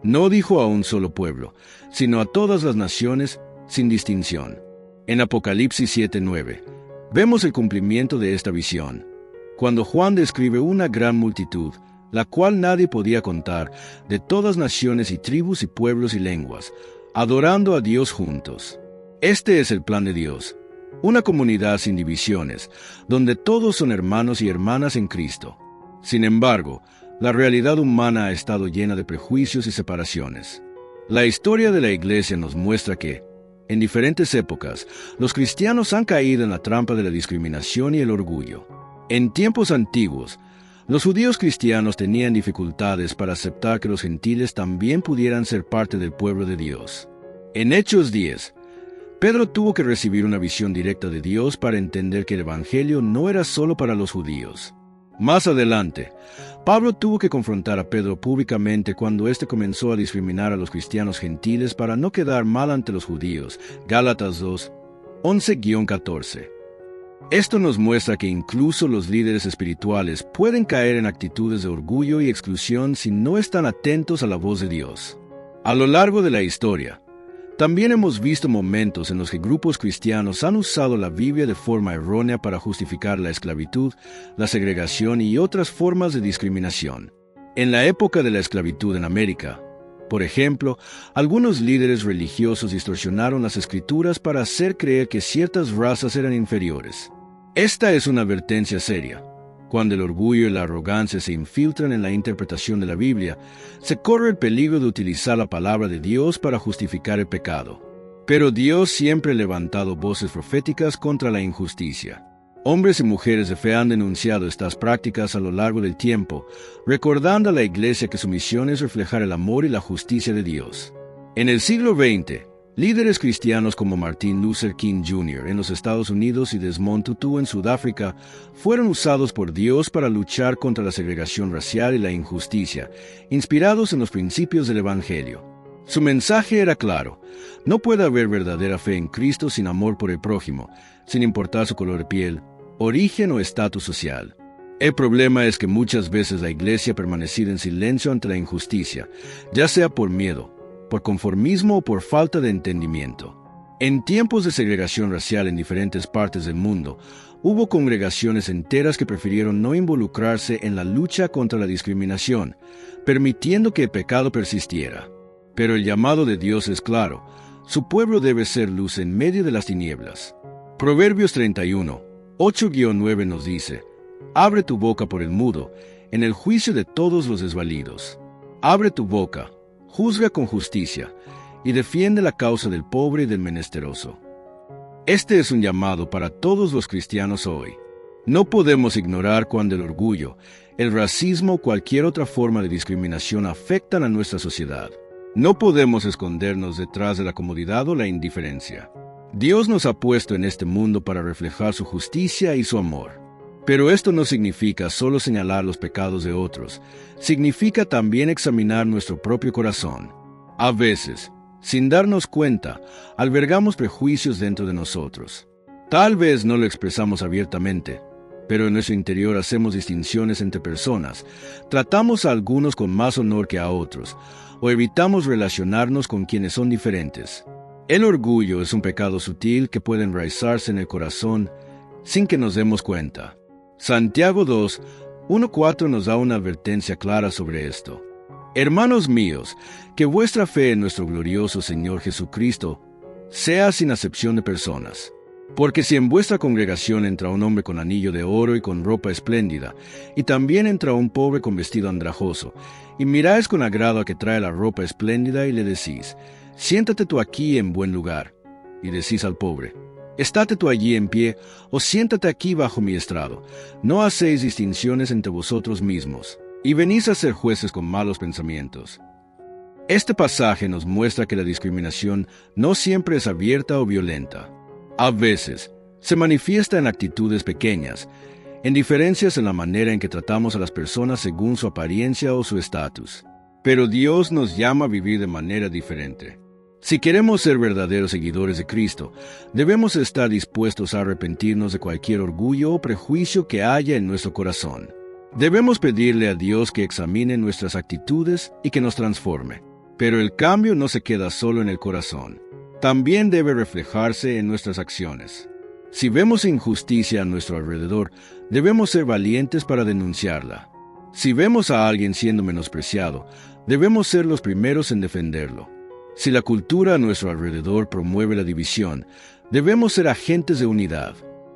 No dijo a un solo pueblo, sino a todas las naciones, sin distinción. En Apocalipsis 7:9, vemos el cumplimiento de esta visión, cuando Juan describe una gran multitud, la cual nadie podía contar, de todas naciones y tribus y pueblos y lenguas, adorando a Dios juntos. Este es el plan de Dios, una comunidad sin divisiones, donde todos son hermanos y hermanas en Cristo. Sin embargo, la realidad humana ha estado llena de prejuicios y separaciones. La historia de la Iglesia nos muestra que, en diferentes épocas, los cristianos han caído en la trampa de la discriminación y el orgullo. En tiempos antiguos, los judíos cristianos tenían dificultades para aceptar que los gentiles también pudieran ser parte del pueblo de Dios. En Hechos 10, Pedro tuvo que recibir una visión directa de Dios para entender que el Evangelio no era solo para los judíos. Más adelante, Pablo tuvo que confrontar a Pedro públicamente cuando éste comenzó a discriminar a los cristianos gentiles para no quedar mal ante los judíos. Gálatas 2, 11-14. Esto nos muestra que incluso los líderes espirituales pueden caer en actitudes de orgullo y exclusión si no están atentos a la voz de Dios. A lo largo de la historia, también hemos visto momentos en los que grupos cristianos han usado la Biblia de forma errónea para justificar la esclavitud, la segregación y otras formas de discriminación. En la época de la esclavitud en América, por ejemplo, algunos líderes religiosos distorsionaron las escrituras para hacer creer que ciertas razas eran inferiores. Esta es una advertencia seria. Cuando el orgullo y la arrogancia se infiltran en la interpretación de la Biblia, se corre el peligro de utilizar la palabra de Dios para justificar el pecado. Pero Dios siempre ha levantado voces proféticas contra la injusticia. Hombres y mujeres de fe han denunciado estas prácticas a lo largo del tiempo, recordando a la Iglesia que su misión es reflejar el amor y la justicia de Dios. En el siglo XX, líderes cristianos como Martin Luther King Jr. en los Estados Unidos y Desmond Tutu en Sudáfrica fueron usados por Dios para luchar contra la segregación racial y la injusticia, inspirados en los principios del Evangelio. Su mensaje era claro: no puede haber verdadera fe en Cristo sin amor por el prójimo, sin importar su color de piel, origen o estatus social. El problema es que muchas veces la Iglesia ha permanecido en silencio ante la injusticia, ya sea por miedo, por conformismo o por falta de entendimiento. En tiempos de segregación racial en diferentes partes del mundo, hubo congregaciones enteras que prefirieron no involucrarse en la lucha contra la discriminación, permitiendo que el pecado persistiera. Pero el llamado de Dios es claro: su pueblo debe ser luz en medio de las tinieblas. Proverbios 31, 8-9 nos dice: abre tu boca por el mudo, en el juicio de todos los desvalidos. Abre tu boca, juzga con justicia, y defiende la causa del pobre y del menesteroso. Este es un llamado para todos los cristianos hoy. No podemos ignorar cuando el orgullo, el racismo o cualquier otra forma de discriminación afectan a nuestra sociedad. No podemos escondernos detrás de la comodidad o la indiferencia. Dios nos ha puesto en este mundo para reflejar su justicia y su amor. Pero esto no significa solo señalar los pecados de otros, significa también examinar nuestro propio corazón. A veces, sin darnos cuenta, albergamos prejuicios dentro de nosotros. Tal vez no lo expresamos abiertamente, pero en nuestro interior hacemos distinciones entre personas, tratamos a algunos con más honor que a otros, o evitamos relacionarnos con quienes son diferentes. El orgullo es un pecado sutil que puede enraizarse en el corazón sin que nos demos cuenta. Santiago 2, 1-4 nos da una advertencia clara sobre esto. Hermanos míos, que vuestra fe en nuestro glorioso Señor Jesucristo sea sin acepción de personas. Porque si en vuestra congregación entra un hombre con anillo de oro y con ropa espléndida, y también entra un pobre con vestido andrajoso, y miráis con agrado a que trae la ropa espléndida y le decís: siéntate tú aquí en buen lugar, y decís al pobre: estate tú allí en pie, o siéntate aquí bajo mi estrado. No hacéis distinciones entre vosotros mismos, y venís a ser jueces con malos pensamientos. Este pasaje nos muestra que la discriminación no siempre es abierta o violenta. A veces, se manifiesta en actitudes pequeñas, en diferencias en la manera en que tratamos a las personas según su apariencia o su estatus. Pero Dios nos llama a vivir de manera diferente. Si queremos ser verdaderos seguidores de Cristo, debemos estar dispuestos a arrepentirnos de cualquier orgullo o prejuicio que haya en nuestro corazón. Debemos pedirle a Dios que examine nuestras actitudes y que nos transforme. Pero el cambio no se queda solo en el corazón. También debe reflejarse en nuestras acciones. Si vemos injusticia a nuestro alrededor, debemos ser valientes para denunciarla. Si vemos a alguien siendo menospreciado, debemos ser los primeros en defenderlo. Si la cultura a nuestro alrededor promueve la división, debemos ser agentes de unidad.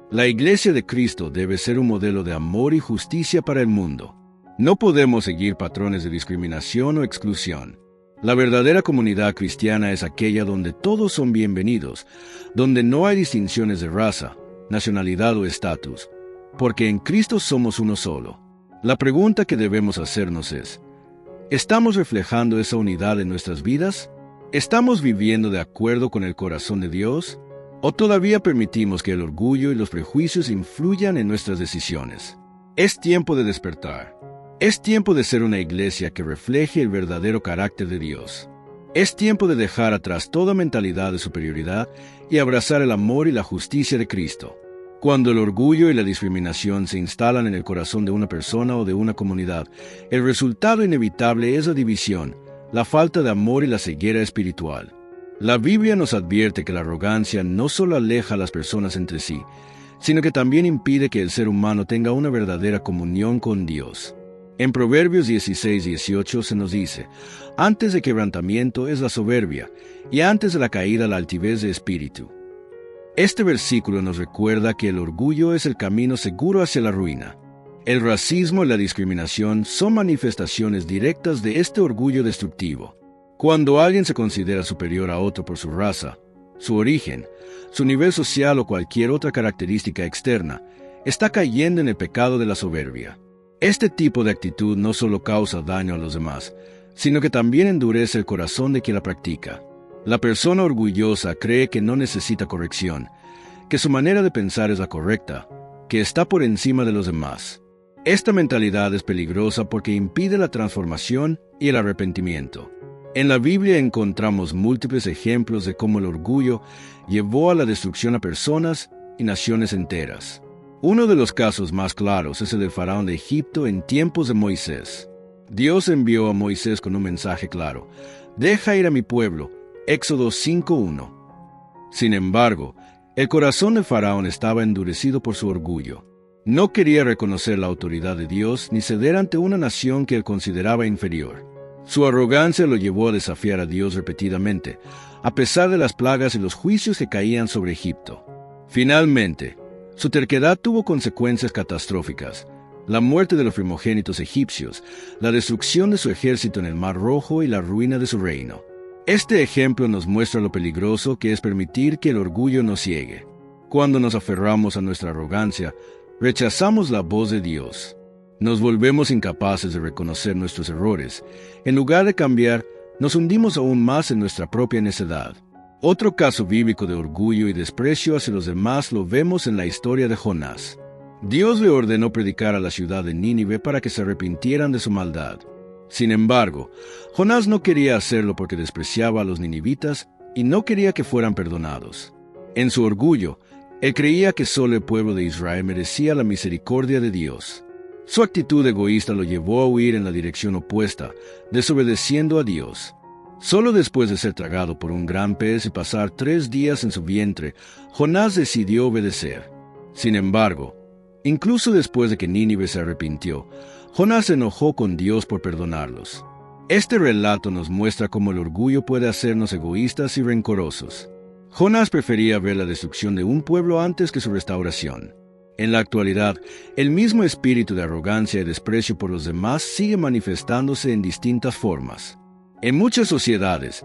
La Iglesia de Cristo debe ser un modelo de amor y justicia para el mundo. No podemos seguir patrones de discriminación o exclusión. La verdadera comunidad cristiana es aquella donde todos son bienvenidos, donde no hay distinciones de raza, nacionalidad o estatus, porque en Cristo somos uno solo. La pregunta que debemos hacernos es: ¿estamos reflejando esa unidad en nuestras vidas? ¿Estamos viviendo de acuerdo con el corazón de Dios? ¿O todavía permitimos que el orgullo y los prejuicios influyan en nuestras decisiones? Es tiempo de despertar. Es tiempo de ser una iglesia que refleje el verdadero carácter de Dios. Es tiempo de dejar atrás toda mentalidad de superioridad y abrazar el amor y la justicia de Cristo. Cuando el orgullo y la discriminación se instalan en el corazón de una persona o de una comunidad, el resultado inevitable es la división, la falta de amor y la ceguera espiritual. La Biblia nos advierte que la arrogancia no solo aleja a las personas entre sí, sino que también impide que el ser humano tenga una verdadera comunión con Dios. En Proverbios 16:18 se nos dice: antes de quebrantamiento es la soberbia, y antes de la caída la altivez de espíritu. Este versículo nos recuerda que el orgullo es el camino seguro hacia la ruina. El racismo y la discriminación son manifestaciones directas de este orgullo destructivo. Cuando alguien se considera superior a otro por su raza, su origen, su nivel social o cualquier otra característica externa, está cayendo en el pecado de la soberbia. Este tipo de actitud no solo causa daño a los demás, sino que también endurece el corazón de quien la practica. La persona orgullosa cree que no necesita corrección, que su manera de pensar es la correcta, que está por encima de los demás. Esta mentalidad es peligrosa porque impide la transformación y el arrepentimiento. En la Biblia encontramos múltiples ejemplos de cómo el orgullo llevó a la destrucción a personas y naciones enteras. Uno de los casos más claros es el del faraón de Egipto en tiempos de Moisés. Dios envió a Moisés con un mensaje claro: deja ir a mi pueblo. Éxodo 5:1. Sin embargo, el corazón de Faraón estaba endurecido por su orgullo. No quería reconocer la autoridad de Dios ni ceder ante una nación que él consideraba inferior. Su arrogancia lo llevó a desafiar a Dios repetidamente, a pesar de las plagas y los juicios que caían sobre Egipto. Finalmente, su terquedad tuvo consecuencias catastróficas: la muerte de los primogénitos egipcios, la destrucción de su ejército en el Mar Rojo y la ruina de su reino. Este ejemplo nos muestra lo peligroso que es permitir que el orgullo nos ciegue. Cuando nos aferramos a nuestra arrogancia, rechazamos la voz de Dios. Nos volvemos incapaces de reconocer nuestros errores. En lugar de cambiar, nos hundimos aún más en nuestra propia necedad. Otro caso bíblico de orgullo y desprecio hacia los demás lo vemos en la historia de Jonás. Dios le ordenó predicar a la ciudad de Nínive para que se arrepintieran de su maldad. Sin embargo, Jonás no quería hacerlo porque despreciaba a los ninivitas y no quería que fueran perdonados. En su orgullo, él creía que solo el pueblo de Israel merecía la misericordia de Dios. Su actitud egoísta lo llevó a huir en la dirección opuesta, desobedeciendo a Dios. Solo después de ser tragado por un gran pez y pasar 3 días en su vientre, Jonás decidió obedecer. Sin embargo, incluso después de que Nínive se arrepintió, Jonás se enojó con Dios por perdonarlos. Este relato nos muestra cómo el orgullo puede hacernos egoístas y rencorosos. Jonás prefería ver la destrucción de un pueblo antes que su restauración. En la actualidad, el mismo espíritu de arrogancia y desprecio por los demás sigue manifestándose en distintas formas. En muchas sociedades,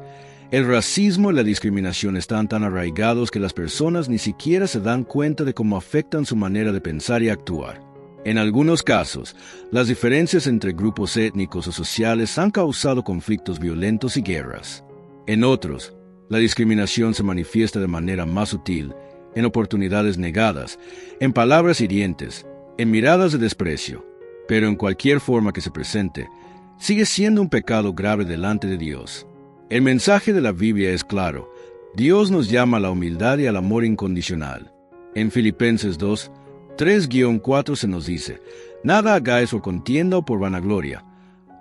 el racismo y la discriminación están tan arraigados que las personas ni siquiera se dan cuenta de cómo afectan su manera de pensar y actuar. En algunos casos, las diferencias entre grupos étnicos o sociales han causado conflictos violentos y guerras. En otros, la discriminación se manifiesta de manera más sutil, en oportunidades negadas, en palabras hirientes, en miradas de desprecio. Pero en cualquier forma que se presente, sigue siendo un pecado grave delante de Dios. El mensaje de la Biblia es claro: Dios nos llama a la humildad y al amor incondicional. En Filipenses 2, 3-4 se nos dice: nada hagáis por contienda o por vanagloria,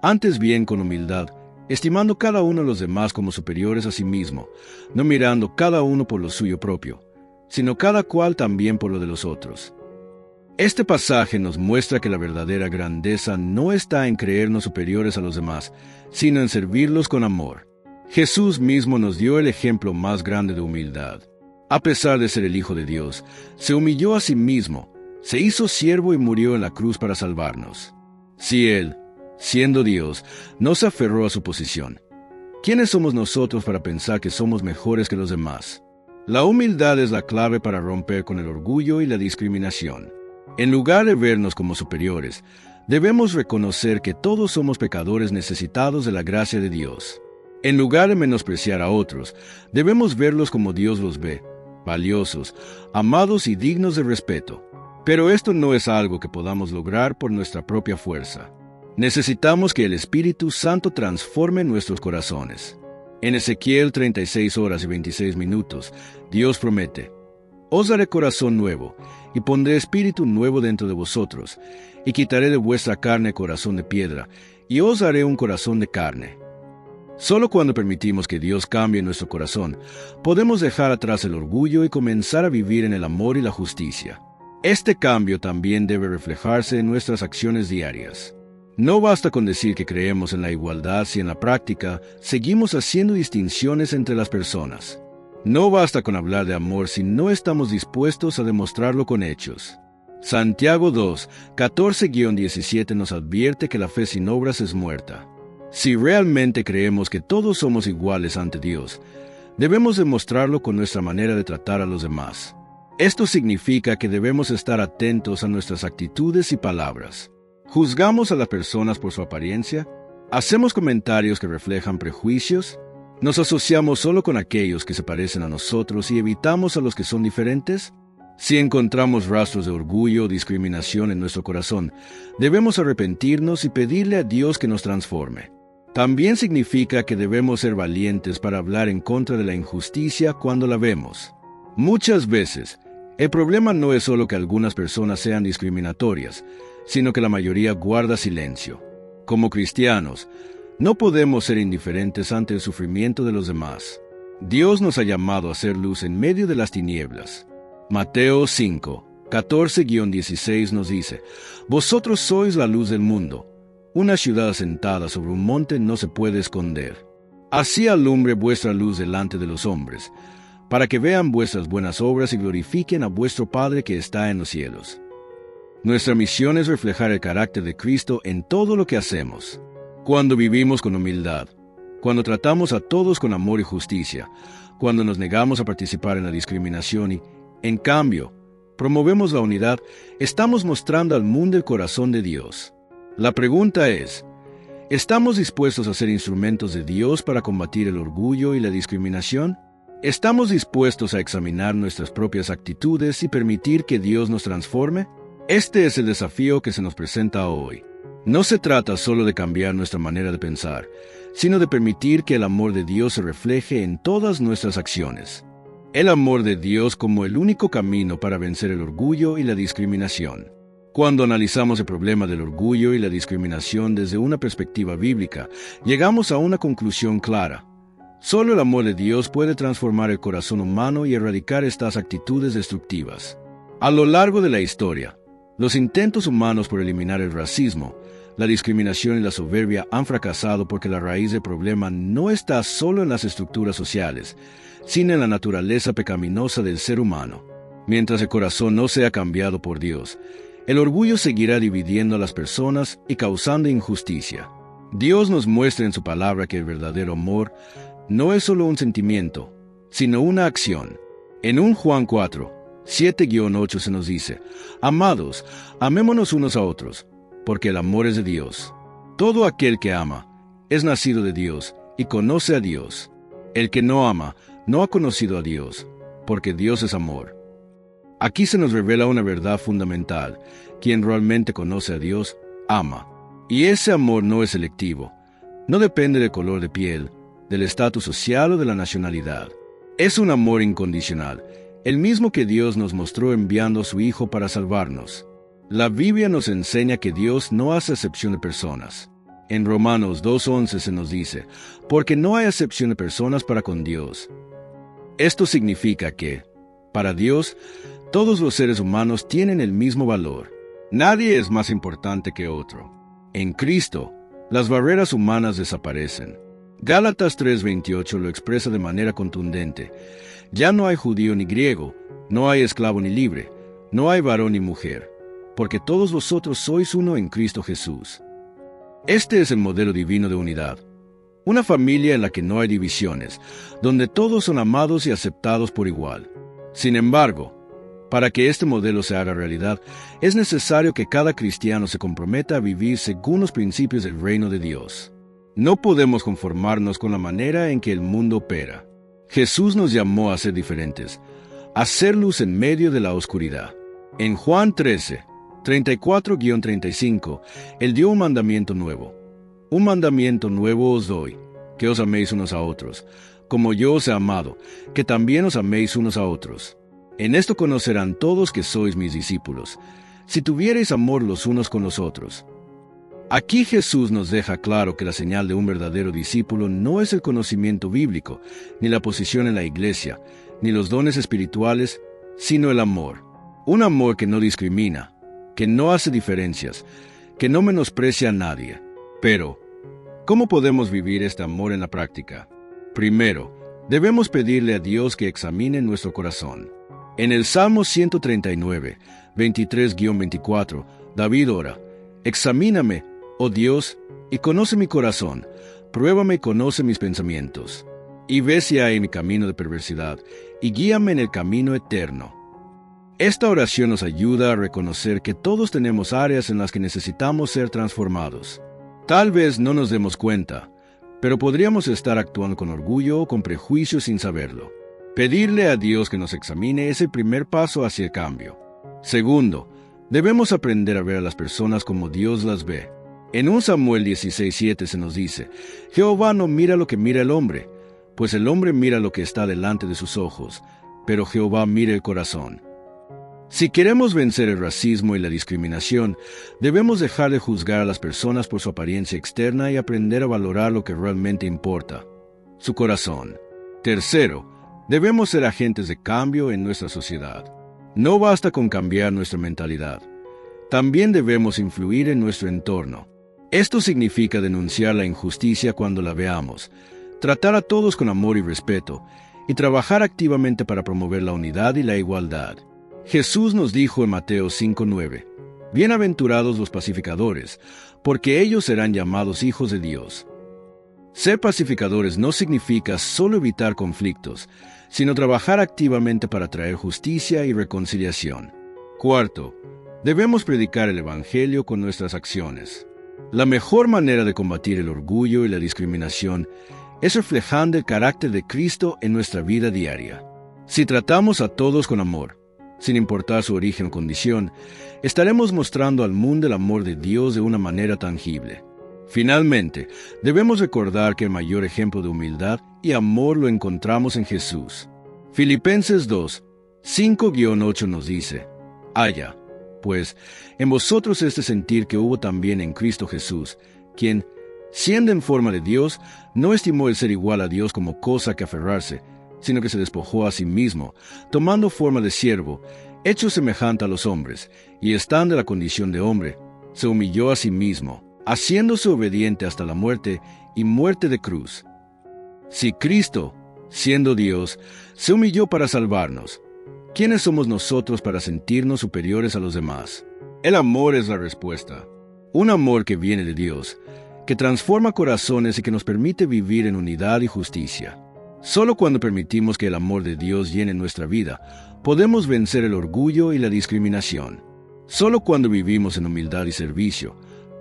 antes bien con humildad, estimando cada uno a los demás como superiores a sí mismo, no mirando cada uno por lo suyo propio, sino cada cual también por lo de los otros. Este pasaje nos muestra que la verdadera grandeza no está en creernos superiores a los demás, sino en servirlos con amor. Jesús mismo nos dio el ejemplo más grande de humildad. A pesar de ser el Hijo de Dios, se humilló a sí mismo, se hizo siervo y murió en la cruz para salvarnos. Si Él, siendo Dios, no se aferró a su posición, ¿quiénes somos nosotros para pensar que somos mejores que los demás? La humildad es la clave para romper con el orgullo y la discriminación. En lugar de vernos como superiores, debemos reconocer que todos somos pecadores necesitados de la gracia de Dios. En lugar de menospreciar a otros, debemos verlos como Dios los ve, valiosos, amados y dignos de respeto. Pero esto no es algo que podamos lograr por nuestra propia fuerza. Necesitamos que el Espíritu Santo transforme nuestros corazones. En Ezequiel 36 horas y 26 minutos, Dios promete: Os daré corazón nuevo, y pondré espíritu nuevo dentro de vosotros, y quitaré de vuestra carne corazón de piedra, y os daré un corazón de carne. Solo cuando permitimos que Dios cambie nuestro corazón, podemos dejar atrás el orgullo y comenzar a vivir en el amor y la justicia. Este cambio también debe reflejarse en nuestras acciones diarias. No basta con decir que creemos en la igualdad si en la práctica seguimos haciendo distinciones entre las personas. No basta con hablar de amor si no estamos dispuestos a demostrarlo con hechos. Santiago 2, 14-17 nos advierte que la fe sin obras es muerta. Si realmente creemos que todos somos iguales ante Dios, debemos demostrarlo con nuestra manera de tratar a los demás. Esto significa que debemos estar atentos a nuestras actitudes y palabras. ¿Juzgamos a las personas por su apariencia? ¿Hacemos comentarios que reflejan prejuicios? ¿Nos asociamos solo con aquellos que se parecen a nosotros y evitamos a los que son diferentes? Si encontramos rastros de orgullo o discriminación en nuestro corazón, debemos arrepentirnos y pedirle a Dios que nos transforme. También significa que debemos ser valientes para hablar en contra de la injusticia cuando la vemos. Muchas veces, el problema no es solo que algunas personas sean discriminatorias, sino que la mayoría guarda silencio. Como cristianos, no podemos ser indiferentes ante el sufrimiento de los demás. Dios nos ha llamado a ser luz en medio de las tinieblas. Mateo 5, 14-16 nos dice: Vosotros sois la luz del mundo. Una ciudad asentada sobre un monte no se puede esconder. Así alumbre vuestra luz delante de los hombres, para que vean vuestras buenas obras y glorifiquen a vuestro Padre que está en los cielos. Nuestra misión es reflejar el carácter de Cristo en todo lo que hacemos. Cuando vivimos con humildad, cuando tratamos a todos con amor y justicia, cuando nos negamos a participar en la discriminación y, en cambio, promovemos la unidad, estamos mostrando al mundo el corazón de Dios. La pregunta es: ¿estamos dispuestos a ser instrumentos de Dios para combatir el orgullo y la discriminación? ¿Estamos dispuestos a examinar nuestras propias actitudes y permitir que Dios nos transforme? Este es el desafío que se nos presenta hoy. No se trata solo de cambiar nuestra manera de pensar, sino de permitir que el amor de Dios se refleje en todas nuestras acciones. El amor de Dios como el único camino para vencer el orgullo y la discriminación. Cuando analizamos el problema del orgullo y la discriminación desde una perspectiva bíblica, llegamos a una conclusión clara. Solo el amor de Dios puede transformar el corazón humano y erradicar estas actitudes destructivas. A lo largo de la historia, los intentos humanos por eliminar el racismo, la discriminación y la soberbia han fracasado porque la raíz del problema no está solo en las estructuras sociales, sino en la naturaleza pecaminosa del ser humano. Mientras el corazón no sea cambiado por Dios, el orgullo seguirá dividiendo a las personas y causando injusticia. Dios nos muestra en su palabra que el verdadero amor no es solo un sentimiento, sino una acción. En 1 Juan 4, 7-8 se nos dice: Amados, amémonos unos a otros, porque el amor es de Dios. Todo aquel que ama es nacido de Dios y conoce a Dios. El que no ama no ha conocido a Dios, porque Dios es amor. Aquí se nos revela una verdad fundamental: quien realmente conoce a Dios, ama. Y ese amor no es selectivo, no depende del color de piel, del estatus social o de la nacionalidad. Es un amor incondicional, el mismo que Dios nos mostró enviando a su Hijo para salvarnos. La Biblia nos enseña que Dios no hace acepción de personas. En Romanos 2:11 se nos dice: porque no hay acepción de personas para con Dios. Esto significa que, para Dios, todos los seres humanos tienen el mismo valor. Nadie es más importante que otro. En Cristo, las barreras humanas desaparecen. Gálatas 3:28 lo expresa de manera contundente: ya no hay judío ni griego, no hay esclavo ni libre, no hay varón ni mujer, porque todos vosotros sois uno en Cristo Jesús. Este es el modelo divino de unidad. Una familia en la que no hay divisiones, donde todos son amados y aceptados por igual. Sin embargo, para que este modelo se haga realidad, es necesario que cada cristiano se comprometa a vivir según los principios del reino de Dios. No podemos conformarnos con la manera en que el mundo opera. Jesús nos llamó a ser diferentes, a ser luz en medio de la oscuridad. En Juan 13, 34-35, Él dio un mandamiento nuevo. Un mandamiento nuevo os doy, que os améis unos a otros, como yo os he amado, que también os améis unos a otros. En esto conocerán todos que sois mis discípulos, si tuviereis amor los unos con los otros. Aquí Jesús nos deja claro que la señal de un verdadero discípulo no es el conocimiento bíblico, ni la posición en la iglesia, ni los dones espirituales, sino el amor. Un amor que no discrimina, que no hace diferencias, que no menosprecia a nadie. Pero, ¿cómo podemos vivir este amor en la práctica? Primero, debemos pedirle a Dios que examine nuestro corazón. En el Salmo 139, 23-24, David ora: Examíname, oh Dios, y conoce mi corazón, pruébame y conoce mis pensamientos, y ve si hay en mi camino de perversidad, y guíame en el camino eterno. Esta oración nos ayuda a reconocer que todos tenemos áreas en las que necesitamos ser transformados. Tal vez no nos demos cuenta, pero podríamos estar actuando con orgullo o con prejuicio sin saberlo. Pedirle a Dios que nos examine es el primer paso hacia el cambio. Segundo, debemos aprender a ver a las personas como Dios las ve. En 1 Samuel 16:7 se nos dice: Jehová no mira lo que mira el hombre, pues el hombre mira lo que está delante de sus ojos, pero Jehová mira el corazón. Si queremos vencer el racismo y la discriminación, debemos dejar de juzgar a las personas por su apariencia externa y aprender a valorar lo que realmente importa: su corazón. Tercero, debemos ser agentes de cambio en nuestra sociedad. No basta con cambiar nuestra mentalidad. También debemos influir en nuestro entorno. Esto significa denunciar la injusticia cuando la veamos, tratar a todos con amor y respeto, y trabajar activamente para promover la unidad y la igualdad. Jesús nos dijo en Mateo 5:9, Bienaventurados los pacificadores, porque ellos serán llamados hijos de Dios. Ser pacificadores no significa solo evitar conflictos, sino trabajar activamente para traer justicia y reconciliación. Cuarto, debemos predicar el Evangelio con nuestras acciones. La mejor manera de combatir el orgullo y la discriminación es reflejando el carácter de Cristo en nuestra vida diaria. Si tratamos a todos con amor, sin importar su origen o condición, estaremos mostrando al mundo el amor de Dios de una manera tangible. Finalmente, debemos recordar que el mayor ejemplo de humildad y amor lo encontramos en Jesús. Filipenses 2, 5-8 nos dice: Haya, pues, en vosotros este sentir que hubo también en Cristo Jesús, quien, siendo en forma de Dios, no estimó el ser igual a Dios como cosa que aferrarse, sino que se despojó a sí mismo, tomando forma de siervo, hecho semejante a los hombres, y estando en la condición de hombre, se humilló a sí mismo, haciéndose obediente hasta la muerte y muerte de cruz. Si Cristo, siendo Dios, se humilló para salvarnos, ¿quiénes somos nosotros para sentirnos superiores a los demás? El amor es la respuesta. Un amor que viene de Dios, que transforma corazones y que nos permite vivir en unidad y justicia. Solo cuando permitimos que el amor de Dios llene nuestra vida, podemos vencer el orgullo y la discriminación. Solo cuando vivimos en humildad y servicio,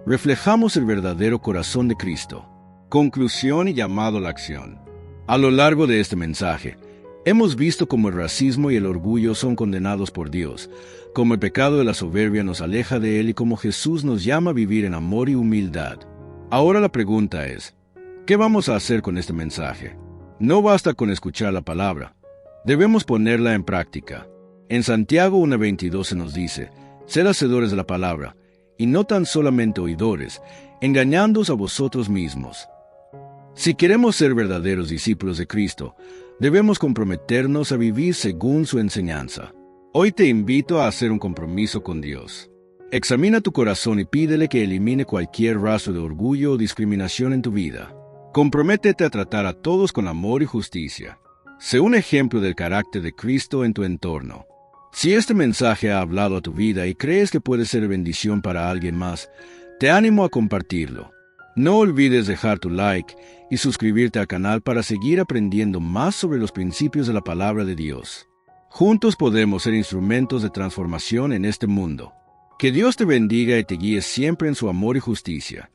reflejamos el verdadero corazón de Cristo. Conclusión y llamado a la acción. A lo largo de este mensaje, hemos visto cómo el racismo y el orgullo son condenados por Dios, cómo el pecado de la soberbia nos aleja de Él y cómo Jesús nos llama a vivir en amor y humildad. Ahora la pregunta es, ¿qué vamos a hacer con este mensaje? No basta con escuchar la palabra, debemos ponerla en práctica. En Santiago 1:22 se nos dice: Sed hacedores de la palabra, y no tan solamente oidores, engañándoos a vosotros mismos. Si queremos ser verdaderos discípulos de Cristo, debemos comprometernos a vivir según su enseñanza. Hoy te invito a hacer un compromiso con Dios. Examina tu corazón y pídele que elimine cualquier rastro de orgullo o discriminación en tu vida. Comprométete a tratar a todos con amor y justicia. Sé un ejemplo del carácter de Cristo en tu entorno. Si este mensaje ha hablado a tu vida y crees que puede ser bendición para alguien más, te animo a compartirlo. No olvides dejar tu like y suscribirte al canal para seguir aprendiendo más sobre los principios de la palabra de Dios. Juntos podemos ser instrumentos de transformación en este mundo. Que Dios te bendiga y te guíe siempre en su amor y justicia.